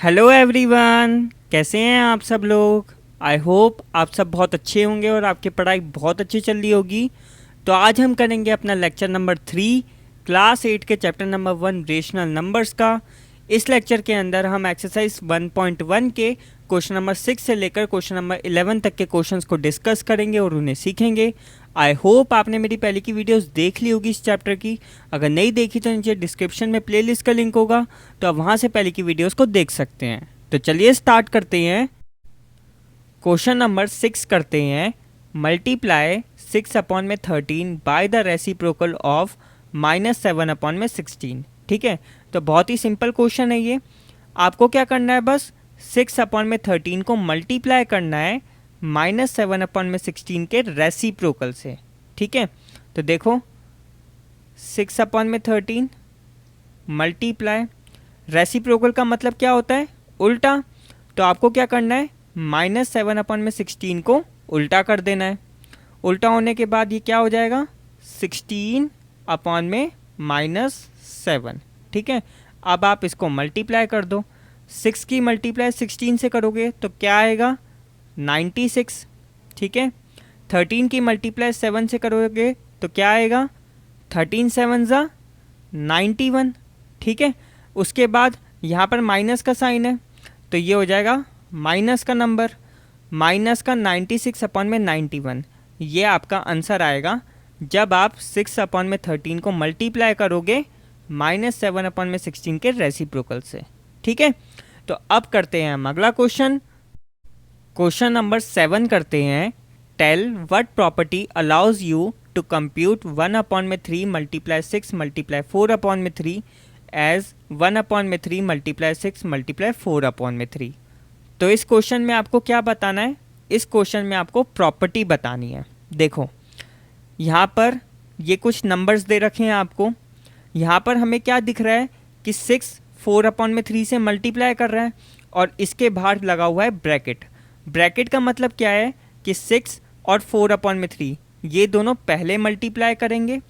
Hello everyone, कैसे हैं आप सब लोग। आई होप आप सब बहुत अच्छे होंगे और आपकी पढ़ाई बहुत अच्छी चल रही होगी। तो आज हम करेंगे अपना लेक्चर नंबर 3 क्लास 8 के चैप्टर नंबर 1 रेशनल नंबर्स का। इस लेक्चर के अंदर हम एक्सरसाइज 1.1 के क्वेश्चन नंबर 6 से लेकर क्वेश्चन नंबर 11 तक के क्वेश्चंस को डिस्कस करेंगे और उन्हें सीखेंगे। आई होप आपने मेरी पहले की वीडियोस देख ली होगी इस चैप्टर की। अगर नहीं देखी तो नीचे डिस्क्रिप्शन में प्लेलिस्ट का लिंक होगा, तो आप वहाँ से पहले की वीडियोस को देख सकते हैं। तो चलिए स्टार्ट करते हैं। क्वेश्चन नंबर 6 करते हैं। मल्टीप्लाई 6 अपॉन में 13 by the reciprocal of -7 upon में 16। ठीक है, तो बहुत ही सिंपल क्वेश्चन है ये। आपको क्या करना है, बस 6 अपॉन में 13 को मल्टीप्लाई करना है -7 अपॉन में 16 के रेसिप्रोकल से। ठीक है, तो देखो 6 अपॉन में 13 मल्टीप्लाई, रेसिप्रोकल का मतलब क्या होता है, उल्टा। तो आपको क्या करना है, -7 अपॉन में 16 को उल्टा कर देना है। उल्टा होने के बाद ये क्या हो जाएगा, 16 अपॉन में -7। ठीक है, अब आप इसको मल्टीप्लाई कर दो। 6 की मल्टीप्लाई 16 से करोगे तो क्या आएगा, 96। ठीक है, 13 की मल्टीप्लाई 7 से करोगे तो क्या आएगा, 13 7 ज़ा 91। ठीक है, उसके बाद यहाँ पर माइनस का साइन है तो ये हो जाएगा माइनस का नंबर, माइनस का 96 अपॉन में 91। ये आपका आंसर आएगा जब आप 6 अपॉन में 13 को मल्टीप्लाई करोगे -7 अपॉन में 16 के रेसिप्रोकल से। ठीक है, तो अब करते हैं हम अगला क्वेश्चन। क्वेश्चन नंबर 7 करते हैं। Tell what property allows you to compute 1 upon में 3 मल्टीप्लाई 6 मल्टीप्लाई 4 अपॉन में 3 एज 1 अपॉन में 3 मल्टीप्लाई 6 मल्टीप्लाई 4 अपॉन में 3। तो इस क्वेश्चन में आपको क्या बताना है, इस क्वेश्चन में आपको प्रॉपर्टी बतानी है। देखो यहाँ पर ये कुछ नंबर्स दे रखे हैं आपको। यहाँ पर हमें क्या दिख रहा है कि 6 4 अपॉन में 3 से मल्टीप्लाई कर रहा है और इसके बाहर लगा हुआ है ब्रैकेट। ब्रैकेट का मतलब क्या है कि 6 और 4 अपॉन में 3 ये दोनों पहले मल्टीप्लाई करेंगे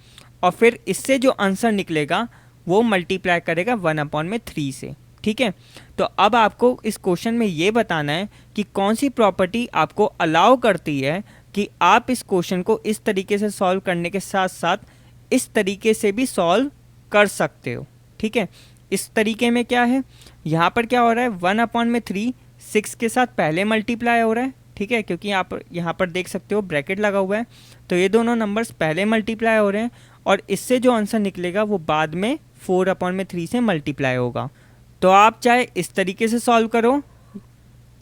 और फिर इससे जो आंसर निकलेगा वो मल्टीप्लाई करेगा 1 अपॉन में 3 से। ठीक है, तो अब आपको इस क्वेश्चन में ये बताना है कि कौन सी प्रॉपर्टी आपको अलाउ करती है कि आप इस क्वेश्चन को इस तरीके से सॉल्व करने के साथ साथ इस तरीके से भी सॉल्व कर सकते हो। ठीक है, इस तरीके में क्या है, यहाँ पर क्या हो रहा है, 1 अपॉन में 3 6 के साथ पहले मल्टीप्लाई हो रहा है। ठीक है, क्योंकि आप यहाँ पर देख सकते हो ब्रैकेट लगा हुआ है, तो ये दोनों नंबर्स पहले मल्टीप्लाई हो रहे हैं और इससे जो आंसर निकलेगा वो बाद में 4 अपॉन में 3 से मल्टीप्लाई होगा। तो आप चाहे इस तरीके से सॉल्व करो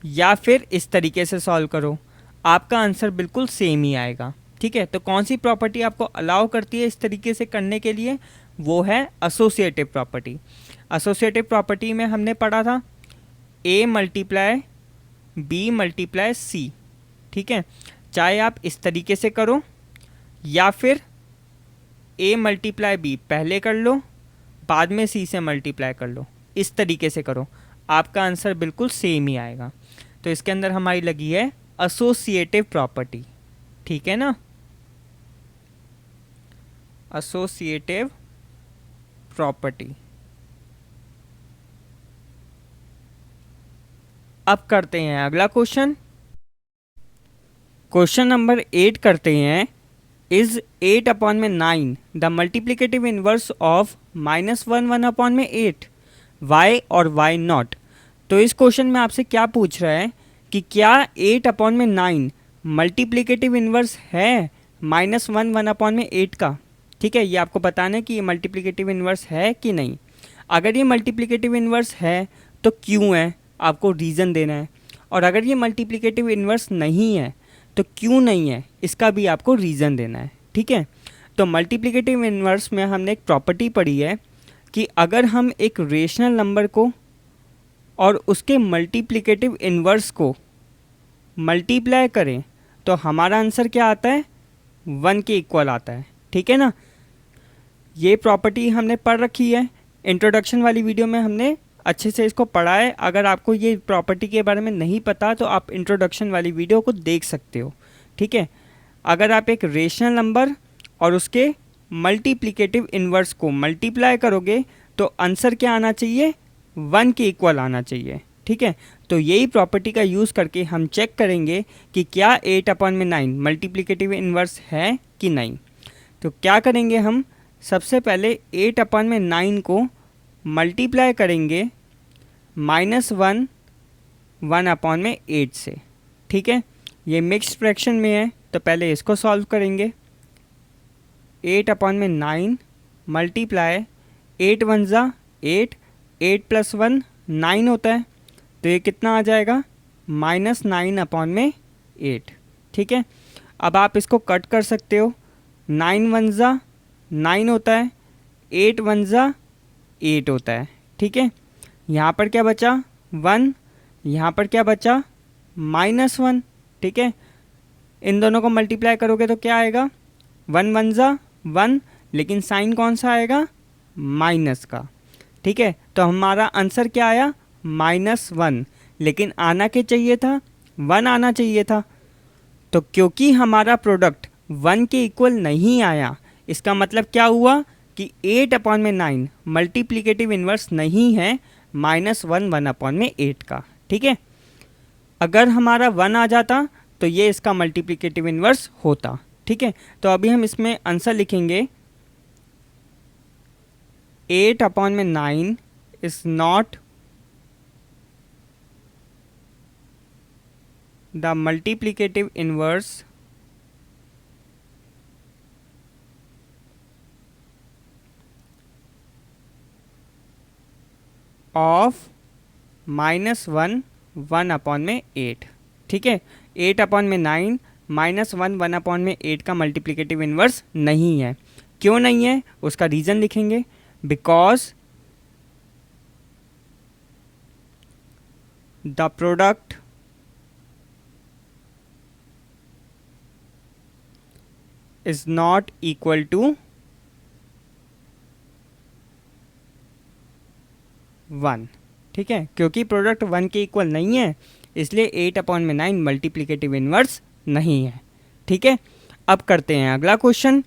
या फिर इस तरीके से सॉल्व करो, आपका आंसर बिल्कुल सेम ही आएगा। ठीक है, तो कौन सी प्रॉपर्टी आपको अलाउ करती है इस तरीके से करने के लिए, वो है एसोसिएटिव प्रॉपर्टी। एसोसिएटिव प्रॉपर्टी में हमने पढ़ा था a multiply b multiply c। ठीक है, चाहे आप इस तरीके से करो या फिर a मल्टीप्लाई b पहले कर लो बाद में c से मल्टीप्लाई कर लो, इस तरीके से करो, आपका आंसर बिल्कुल सेम ही आएगा। तो इसके अंदर हमारी लगी है एसोसिएटिव प्रॉपर्टी। ठीक है ना, एसोसिएटिव प्रॉपर्टी। अब करते हैं अगला क्वेश्चन। क्वेश्चन नंबर 8 करते हैं। इज 8 अपॉन में 9 the multiplicative inverse of -1 1 upon में 8, वाई और वाई नॉट। तो इस क्वेश्चन में आपसे क्या पूछ रहा है कि क्या 8 अपॉन में 9 मल्टीप्लिकेटिव इनवर्स है -1 1 अपॉन में 8 का। ठीक है, ये आपको बताना है कि ये मल्टीप्लिकेटिव इनवर्स है कि नहीं। अगर ये मल्टीप्लिकेटिव इनवर्स है तो क्यों है, आपको रीज़न देना है। और अगर ये मल्टीप्लिकेटिव इनवर्स नहीं है तो क्यों नहीं है, इसका भी आपको रीज़न देना है। ठीक है, तो मल्टीप्लिकेटिव इनवर्स में हमने एक प्रॉपर्टी पढ़ी है कि अगर हम एक रेशनल नंबर को और उसके मल्टीप्लिकेटिव इनवर्स को मल्टीप्लाई करें तो हमारा आंसर क्या आता है, 1 के इक्वल आता है। ठीक है ना, ये प्रॉपर्टी हमने पढ़ रखी है, इंट्रोडक्शन वाली वीडियो में हमने अच्छे से इसको पढ़ा है। अगर आपको ये प्रॉपर्टी के बारे में नहीं पता तो आप इंट्रोडक्शन वाली वीडियो को देख सकते हो। ठीक है, अगर आप एक रेशनल नंबर और उसके मल्टीप्लिकेटिव इन्वर्स को मल्टीप्लाई करोगे तो आंसर क्या आना चाहिए, 1 के इक्वल आना चाहिए। ठीक है। तो यही प्रॉपर्टी का यूज़ करके हम चेक करेंगे कि क्या 8/9 मल्टीप्लिकेटिव इन्वर्स है कि नहीं। तो क्या करेंगे हम, सबसे पहले 8/9 को मल्टीप्लाई करेंगे -1 1/8 से, ठीक है। ये मिक्स्ड फ्रैक्शन में है तो पहले इसको सॉल्व करेंगे। 8/9 मल्टीप्लाई 8 1 ज़ा 8, 8 + 1 9 होता है, तो ये कितना आ जाएगा -9/8, ठीक है। अब आप इसको कट कर सकते हो, 9 1 ज़ा 9 होता है, 8 1 ज़ा 8 होता है, ठीक है। यहाँ पर क्या बचा 1, यहाँ पर क्या बचा -1, ठीक है। इन दोनों को मल्टीप्लाई करोगे तो क्या आएगा 1 1 ज़ा 1, लेकिन साइन कौन सा आएगा माइनस का, ठीक है। तो हमारा आंसर क्या आया -1, लेकिन आना क्या चाहिए था 1 आना चाहिए था। तो क्योंकि हमारा प्रोडक्ट 1 के इक्वल नहीं आया, इसका मतलब क्या हुआ कि 8/9 मल्टीप्लिकेटिव इन्वर्स नहीं है -1 1/8 का, ठीक है। अगर हमारा 1 आ जाता तो ये इसका मल्टीप्लिकेटिव इन्वर्स होता, ठीक है। तो अभी हम इसमें आंसर लिखेंगे 8/9 is not the multiplicative inverse of -1 1/8, ठीक है। 8/9 -1 1/8 का मल्टीप्लिकेटिव इन्वर्स नहीं है। क्यों नहीं है उसका रीज़न लिखेंगे, because the product is not equal to 1, ठीक है। क्योंकि प्रोडक्ट 1 के इक्वल नहीं है, इसलिए 8/9 मल्टीप्लिकेटिव इन्वर्स नहीं है, ठीक है। अब करते हैं अगला क्वेश्चन।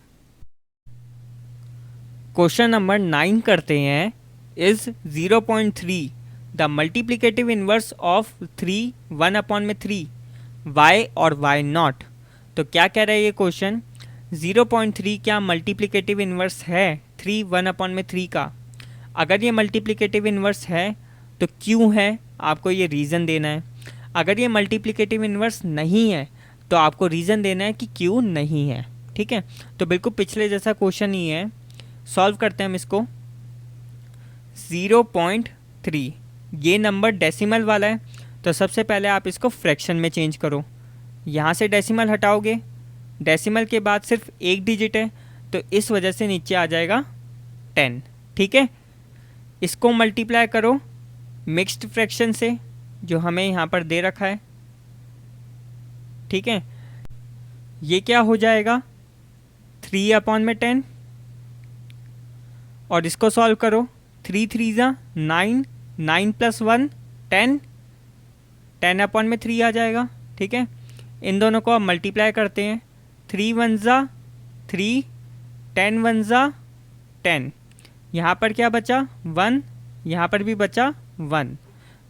क्वेश्चन नंबर 9 करते हैं, is 0.3 the multiplicative inverse of 3 1/3, why और वाई नॉट। तो क्या कह रहा है ये क्वेश्चन, 0.3 क्या मल्टीप्लिकेटिव इन्वर्स है 3 1/3 का। अगर ये मल्टीप्लिकेटिव इन्वर्स है तो क्यों है, आपको ये रीज़न देना है। अगर ये मल्टीप्लिकेटिव इन्वर्स नहीं है तो आपको रीज़न देना है कि क्यों नहीं है, ठीक है। तो बिल्कुल पिछले जैसा क्वेश्चन ही है, सॉल्व करते हैं हम इसको। 0.3 ये नंबर डेसिमल वाला है, तो सबसे पहले आप इसको फ्रैक्शन में चेंज करो। यहाँ से डेसिमल हटाओगे, डेसिमल के बाद सिर्फ एक डिजिट है तो इस वजह से नीचे आ जाएगा 10, ठीक है। इसको मल्टीप्लाई करो मिक्स्ड फ्रैक्शन से जो हमें यहाँ पर दे रखा है, ठीक है। ये क्या हो जाएगा 3/10, और इसको सॉल्व करो, 3 3 ज़ा 9, 9 + 1 10, 10/3 आ जाएगा, ठीक है। इन दोनों को अब मल्टीप्लाई करते हैं, 3 1 ज़ा 3, 10 1 ज़ा 10, यहाँ पर क्या बचा 1, यहाँ पर भी बचा 1,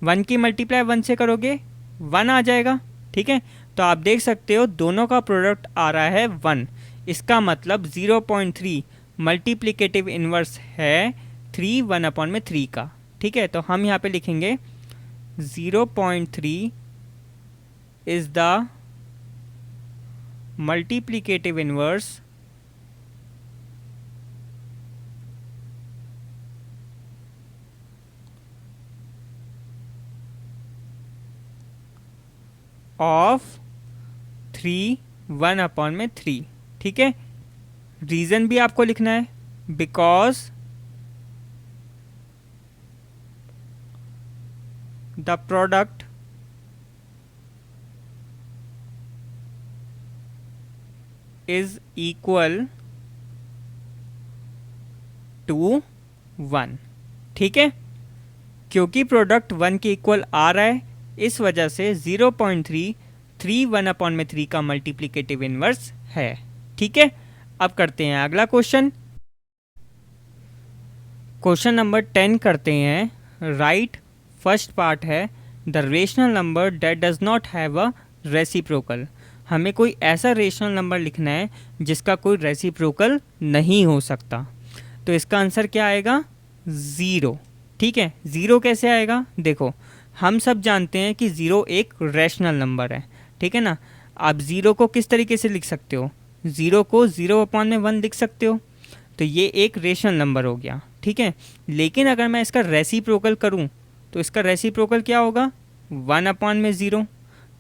1 की मल्टीप्लाई 1 से करोगे 1 आ जाएगा, ठीक है। तो आप देख सकते हो दोनों का प्रोडक्ट आ रहा है 1, इसका मतलब 0.3 मल्टीप्लिकेटिव इन्वर्स है 3 1/3 का, ठीक है। तो हम यहाँ पे लिखेंगे 0.3 is the multiplicative inverse of 3 1/3, ठीक है। रीज़न भी आपको लिखना है, because the product is equal to 1, ठीक है। क्योंकि प्रोडक्ट 1 के इक्वल आ रहा है, इस वजह से 0.3 3 1/3 का मल्टीप्लिकेटिव इन्वर्स है, ठीक है। अब करते हैं अगला क्वेश्चन। क्वेश्चन नंबर 10 करते हैं। राइट फर्स्ट पार्ट है the rational number that does not have a reciprocal. हमें कोई ऐसा रेशनल नंबर लिखना है जिसका कोई रेसिप्रोकल नहीं हो सकता। तो इसका आंसर क्या आएगा? 0। ठीक है, 0 कैसे आएगा? देखो, हम सब जानते हैं कि 0 एक रैशनल नंबर है, ठीक है ना। आप 0 को किस तरीके से लिख सकते हो? 0 को 0/1 लिख सकते हो, तो ये एक रेशनल नंबर हो गया, ठीक है। लेकिन अगर मैं इसका रेसिप्रोकल करूं तो इसका रेसिप्रोकल क्या होगा? 1/0,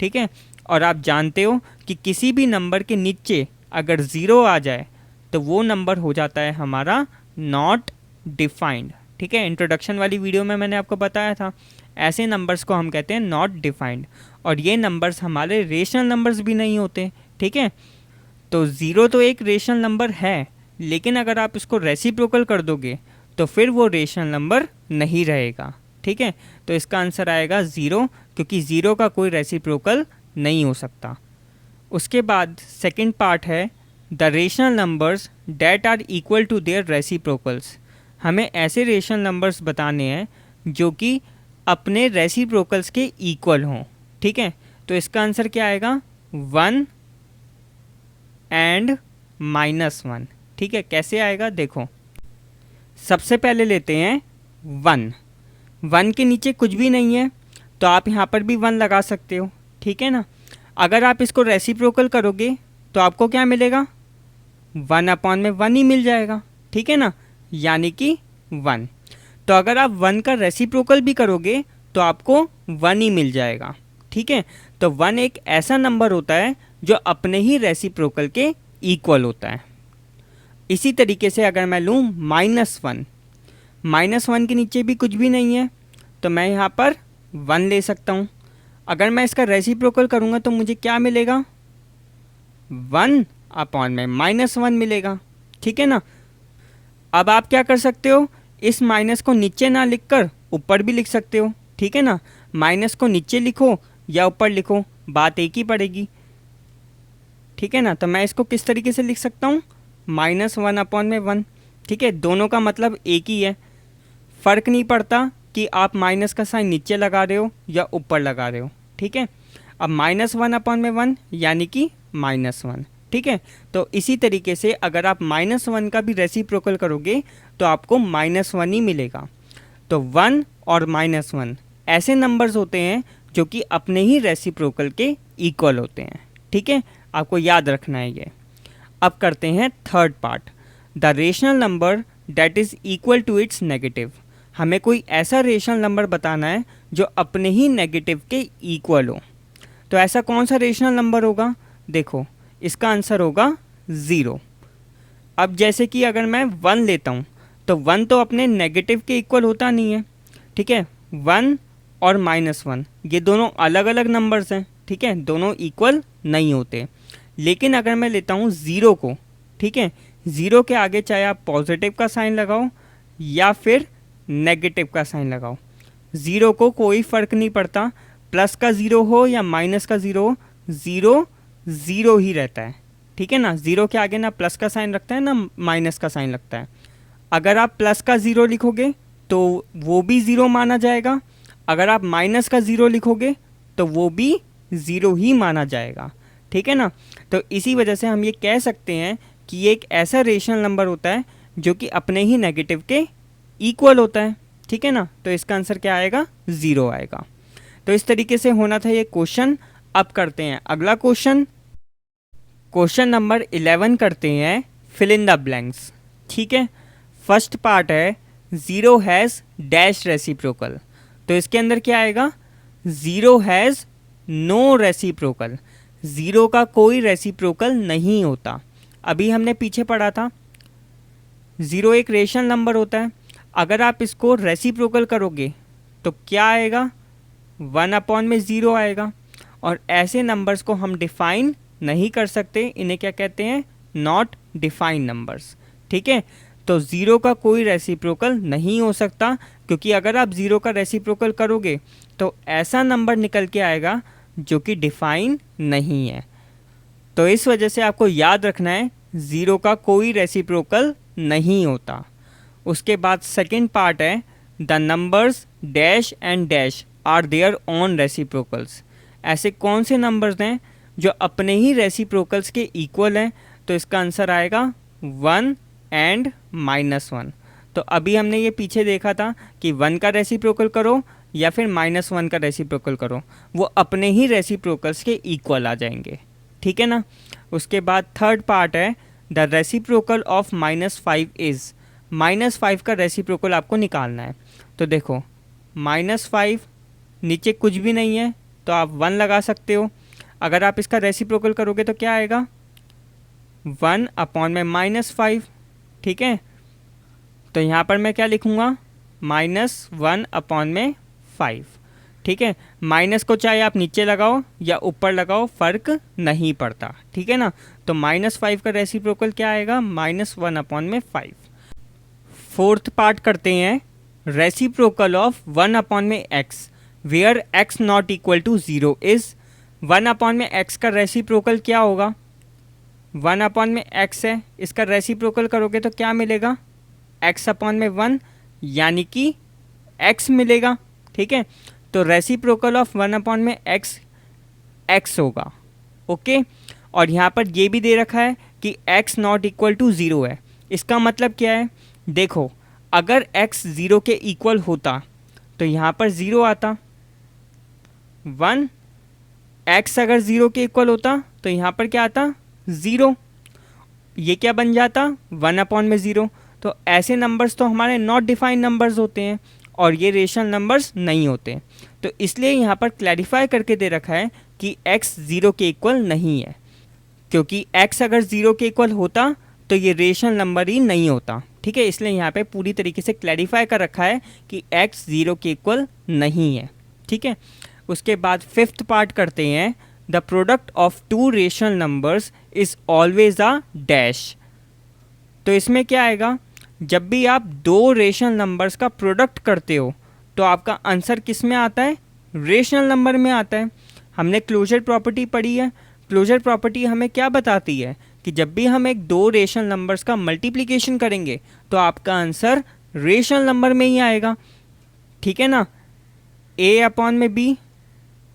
ठीक है। और आप जानते हो कि किसी भी नंबर के नीचे अगर 0 आ जाए तो वो नंबर हो जाता है हमारा नॉट डिफाइंड, ठीक है। इंट्रोडक्शन वाली वीडियो में मैंने आपको बताया था, ऐसे नंबर्स को हम कहते हैं नॉट डिफाइंड। और ये नंबर्स हमारे रेशनल नंबर्स भी नहीं होते, ठीक है। तो 0 तो एक रेशनल नंबर है, लेकिन अगर आप इसको रेसिप्रोकल कर दोगे तो फिर वो रेशनल नंबर नहीं रहेगा, ठीक है। तो इसका आंसर आएगा 0, क्योंकि 0 का कोई रेसिप्रोकल नहीं हो सकता। उसके बाद सेकंड पार्ट है the rational numbers that are equal to their reciprocals. हमें ऐसे रेशनल नंबर्स बताने हैं जो कि अपने रेसिप्रोकल्स के इक्वल हों, ठीक है। तो इसका आंसर क्या आएगा? 1 एंड -1, ठीक है। कैसे आएगा? देखो, सबसे पहले लेते हैं 1। 1 के नीचे कुछ भी नहीं है तो आप यहाँ पर भी 1 लगा सकते हो, ठीक है ना। अगर आप इसको रेसिप्रोकल करोगे तो आपको क्या मिलेगा? 1/1 ही मिल जाएगा, ठीक है ना, यानी कि 1। तो अगर आप 1 का रेसिप्रोकल भी करोगे तो आपको 1 ही मिल जाएगा, ठीक है। तो 1 एक ऐसा नंबर होता है जो अपने ही रेसिप्रोकल के इक्वल होता है। इसी तरीके से अगर मैं लूँ -1, -1 के नीचे भी कुछ भी नहीं है तो मैं यहाँ पर 1 ले सकता हूँ। अगर मैं इसका रेसिप्रोकल करूँगा तो मुझे क्या मिलेगा? 1/-1 मिलेगा, ठीक है ना। अब आप क्या कर सकते हो? इस माइनस को नीचे ना लिखकर ऊपर भी लिख सकते हो, ठीक है ना। माइनस को नीचे लिखो या ऊपर लिखो, बात एक ही पड़ेगी, ठीक है ना। तो मैं इसको किस तरीके से लिख सकता हूँ? -1/1, ठीक है। दोनों का मतलब एक ही है, फ़र्क नहीं पड़ता कि आप माइनस का साइन नीचे लगा रहे हो या ऊपर लगा रहे हो, ठीक है। अब -1/1 यानी कि -1, ठीक है। तो इसी तरीके से अगर आप -1 का भी रेसिप्रोकल करोगे तो आपको -1 ही मिलेगा। तो 1 और -1 ऐसे नंबर्स होते हैं जो कि अपने ही रेसिप्रोकल के इक्वल होते हैं, ठीक है। आपको याद रखना है ये। अब करते हैं third part, the rational number that is equal to its negative. हमें कोई ऐसा रेशनल नंबर बताना है जो अपने ही नेगेटिव के इक्वल हो। तो ऐसा कौन सा रेशनल नंबर होगा? देखो, इसका आंसर होगा 0। अब जैसे कि अगर मैं 1 लेता हूँ तो 1 तो अपने नेगेटिव के इक्वल होता नहीं है, ठीक है। 1 और -1 ये दोनों अलग अलग नंबर्स हैं, ठीक है, दोनों इक्वल नहीं होते। लेकिन अगर मैं लेता हूँ 0 को, ठीक है, 0 के आगे चाहे आप पॉजिटिव का साइन लगाओ या फिर नेगेटिव का साइन लगाओ, 0 को कोई फ़र्क नहीं पड़ता, प्लस का 0 हो या माइनस का 0 हो, 0 0 ही रहता है, ठीक है ना। 0 के आगे ना प्लस का साइन लगता है ना माइनस का साइन लगता है। अगर आप प्लस का 0 लिखोगे तो वो भी 0 माना जाएगा, अगर आप माइनस का 0 लिखोगे तो वो भी 0 ही माना जाएगा, ठीक है ना। तो इसी वजह से हम ये कह सकते हैं कि ये एक ऐसा रेशनल नंबर होता है जो कि अपने ही नेगेटिव के इक्वल होता है, ठीक है ना। तो इसका आंसर क्या आएगा? 0 आएगा। तो इस तरीके से होना था ये क्वेश्चन। अब करते हैं अगला क्वेश्चन, क्वेश्चन नंबर 11 करते हैं, फिल इन द ब्लैंक्स, ठीक है। फर्स्ट पार्ट है 0 हैज़ डैश रेसिप्रोकल। तो इसके अंदर क्या आएगा? 0 हैज़ नो रेसिप्रोकल। 0 का कोई रेसिप्रोकल नहीं होता। अभी हमने पीछे पढ़ा था 0 एक रेशनल नंबर होता है, अगर आप इसको रेसिप्रोकल करोगे तो क्या आएगा? 1/0 आएगा। और ऐसे नंबर्स को हम डिफाइन नहीं कर सकते, इन्हें क्या कहते हैं? नॉट डिफाइन नंबर्स, ठीक है। तो 0 का कोई रेसिप्रोकल नहीं हो सकता, क्योंकि अगर आप 0 का रेसिप्रोकल करोगे तो ऐसा नंबर निकल के आएगा जो कि डिफाइन नहीं है। तो इस वजह से आपको याद रखना है 0 का कोई रेसिप्रोकल नहीं होता। उसके बाद सेकंड पार्ट है the numbers dash and dash are their own reciprocals. ऐसे कौन से नंबर्स हैं जो अपने ही रेसिप्रोकल्स के इक्वल हैं? तो इसका आंसर आएगा 1 एंड -1। तो अभी हमने ये पीछे देखा था कि 1 का रेसिप्रोकल करो या फिर -1 का रेसिप्रोकल करो, वो अपने ही रेसिप्रोकल्स के इक्वल आ जाएंगे, ठीक है ना। उसके बाद थर्ड पार्ट है द रेसिप्रोकल ऑफ -5 इज़। -5 का रेसिप्रोकल आपको निकालना है। तो देखो -5 नीचे कुछ भी नहीं है तो आप 1 लगा सकते हो। अगर आप इसका रेसिप्रोकल करोगे तो क्या आएगा? 1 अपॉन में -5, ठीक है। तो यहाँ पर मैं क्या लिखूँगा? -1 अपॉन में 5, ठीक है। माइनस को चाहे आप नीचे लगाओ या ऊपर लगाओ, फ़र्क नहीं पड़ता, ठीक है ना। तो -5 का रेसिप्रोकल क्या आएगा? -1 अपॉन में 5। फोर्थ पार्ट करते हैं रेसिप्रोकल ऑफ 1 अपॉन में x where x not equal to 0 is. 1 upon में x का रेसिप्रोकल क्या होगा? 1 अपॉन में x है, इसका रेसिप्रोकल करोगे तो क्या मिलेगा? x अपॉन में 1, यानी कि x मिलेगा, ठीक है। तो रेसिप्रोकल ऑफ 1 अपॉन में x होगा, ओके। और यहाँ पर ये भी दे रखा है कि x नॉट इक्वल टू 0 है। इसका मतलब क्या है? देखो अगर x 0 के इक्वल होता तो यहाँ पर 0 आता, 1। x अगर 0 के इक्वल होता तो यहाँ पर क्या आता? 0। ये क्या बन जाता? 1 अपॉन में 0। तो ऐसे नंबर्स तो हमारे नॉट डिफाइंड नंबर्स होते हैं और ये रेशनल नंबर्स नहीं होते। तो इसलिए यहाँ पर क्लैरिफाई करके दे रखा है कि x 0 के इक्वल नहीं है, क्योंकि x अगर 0 के इक्वल होता तो ये रेशनल नंबर ही नहीं होता, ठीक है। इसलिए यहाँ पे पूरी तरीके से क्लैरिफाई कर रखा है कि x 0 के इक्वल नहीं है, ठीक है। उसके बाद फिफ्थ पार्ट करते हैं the product of two rational numbers is always a dash. तो इसमें क्या आएगा? जब भी आप दो रेशनल नंबर्स का प्रोडक्ट करते हो तो आपका आंसर किस में आता है? रेशनल नंबर में आता है। हमने क्लोजर प्रॉपर्टी पढ़ी है। क्लोजर प्रॉपर्टी हमें क्या बताती है कि जब भी हम एक दो रेशनल नंबर्स का मल्टीप्लिकेशन करेंगे तो आपका आंसर रेशनल नंबर में ही आएगा, ठीक है ना। a अपॉन में b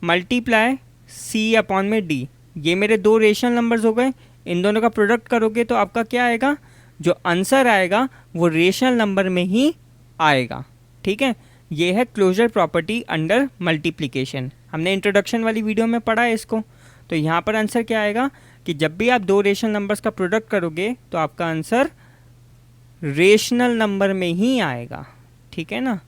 मल्टीप्लाई c अपॉन में d, ये मेरे दो रेशनल नंबर्स हो गए। इन दोनों का प्रोडक्ट करोगे तो आपका क्या आएगा? जो आंसर आएगा वो रेशनल नंबर में ही आएगा, ठीक है। ये है क्लोजर प्रॉपर्टी अंडर मल्टीप्लिकेशन। हमने इंट्रोडक्शन वाली वीडियो में पढ़ा है इसको। तो यहाँ पर आंसर क्या आएगा कि जब भी आप दो रेशनल नंबर्स का प्रोडक्ट करोगे तो आपका आंसर रेशनल नंबर में ही आएगा, ठीक है ना।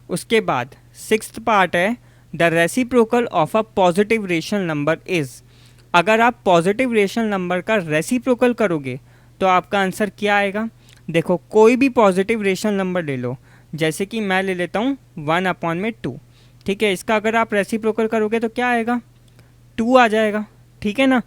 उसके बाद सिक्स्थ पार्ट है the reciprocal of a positive rational number is. अगर आप पॉजिटिव रेशनल नंबर का रेसिप्रोकल करोगे तो आपका आंसर क्या आएगा? देखो कोई भी पॉजिटिव रेशनल नंबर ले लो, जैसे कि मैं ले लेता हूँ 1 अपॉन में 2, ठीक है। इसका अगर आप रेसिप्रोकल करोगे तो क्या आएगा? 2 आ जाएगा, ठीक है ना।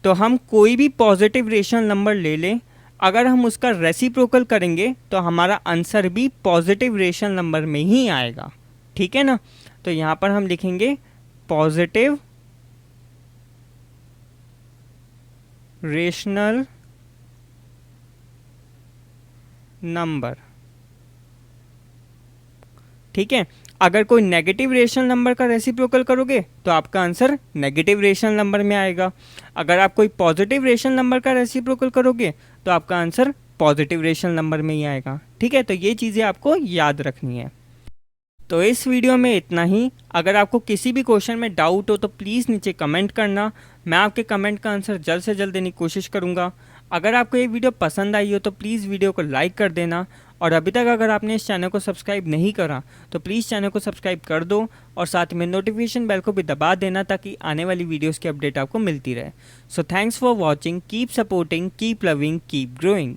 तो हम कोई भी पॉजिटिव रेशनल नंबर ले लें, अगर हम उसका रेसिप्रोकल करेंगे तो हमारा आंसर भी पॉजिटिव रेशनल नंबर में ही आएगा, ठीक है ना। तो यहाँ पर हम लिखेंगे पॉजिटिव रेशनल नंबर, ठीक है। अगर कोई नेगेटिव रेशनल नंबर का रेसिप्रोकल करोगे तो आपका आंसर नेगेटिव रेशनल नंबर में आएगा। अगर आप कोई पॉजिटिव रेशनल नंबर का रेसिप्रोकल करोगे तो आपका आंसर पॉजिटिव रेशनल नंबर में ही आएगा, ठीक है। तो ये चीज़ें आपको याद रखनी है। तो इस वीडियो में इतना ही। अगर आपको किसी भी क्वेश्चन में डाउट हो तो प्लीज़ नीचे कमेंट करना, मैं आपके कमेंट का आंसर जल्द से जल्द देने की कोशिश करूँगा। अगर आपको ये वीडियो पसंद आई हो तो प्लीज़ वीडियो को लाइक कर देना, और अभी तक अगर आपने इस चैनल को सब्सक्राइब नहीं करा तो प्लीज़ चैनल को सब्सक्राइब कर दो और साथ में नोटिफिकेशन बेल को भी दबा देना ताकि आने वाली वीडियोस की अपडेट आपको मिलती रहे। So thanks for watching, keep supporting, keep loving, keep growing.